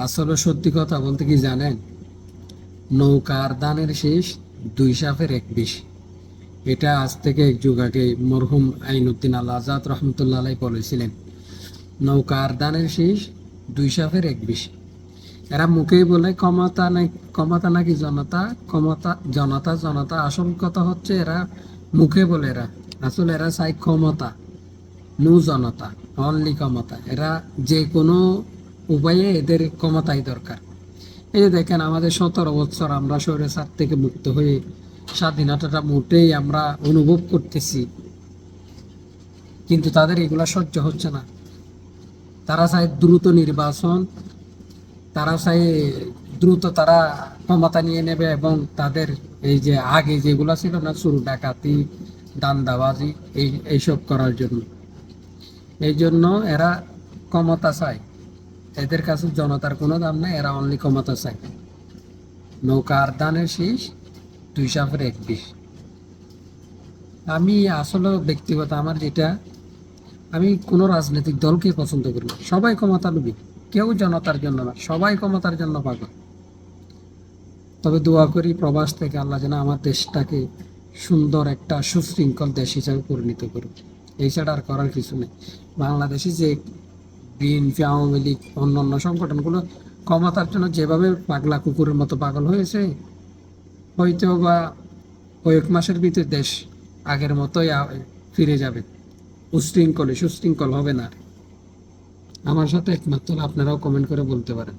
আসলে সত্যি কথা বলতে কি জানেন, নৌকার দানের শেষ দুই সাপের এক বিষ। এটা আজ থেকে এক যুগ আগে মরহুম আইনুদ্দিন আল আজাদ রহমতুল্লাহ আলাই বলেছিলেন, নৌকার দানের শেষ দুই সাপের এক বিষ। এরা মুখেই বলে ক্ষমতা নাই, ক্ষমতা নাকি জনতা, ক্ষমতা জনতা জনতা। আসল কথা হচ্ছে এরা মুখে বলে, এরা আসলে এরা চাই ক্ষমতা, নু জনতা, অনলি ক্ষমতা। এরা যে কোনো উপায়ে এদের ক্ষমতাই দরকার। এই যে দেখেন, আমাদের 17 বছর আমরা স্বৈরাচার থেকে মুক্ত হয়ে স্বাধীনতাটা মোটেই আমরা অনুভব করতেছি, কিন্তু তাদের এগুলা সহ্য হচ্ছে না। তারা চায় দ্রুত নির্বাচন, তারা চায় দ্রুত তারা ক্ষমতা নিয়ে নেবে, এবং তাদের এই যে আগে যেগুলা ছিল না, চুরি ডাকাতি দান্দাবাজি, এইসব করার জন্য। এই জন্য এরা ক্ষমতা চায়। এদের কাছে জনতার কোনো দাম নাই, এরা অনলি ক্ষমতা চায়। নৌকার দানের শীষ দুই সাপের এক বিষ। আমি আসলে ব্যক্তিগত আমার যেটা, আমি কোনো রাজনৈতিক দলকে পছন্দ করি না। সবাই ক্ষমতা লোভী, কেউ জনতার জন্য না, সবাই ক্ষমতার জন্য পাগল। তবে দোয়া করি প্রবাস থেকে আল্লাহ যেন আমার দেশটাকে সুন্দর একটা সুশৃঙ্খল দেশ হিসাবে পরিণত করুক। এই ছাড়া আর করার কিছু নেই। বাংলাদেশে যে বিএনপি, আওয়ামী লীগ, অন্যান্য সংগঠনগুলো ক্ষমতার জন্য যেভাবে পাগলা কুকুরের মতো পাগল হয়েছে, হয়তো বা কয়েক মাসের ভিতরে দেশ আগের মতোই ফিরে যাবে, সুশৃঙ্খল হবে না। আমার সাথে একমাত্র আপনারাও কমেন্ট করে বলতে পারেন।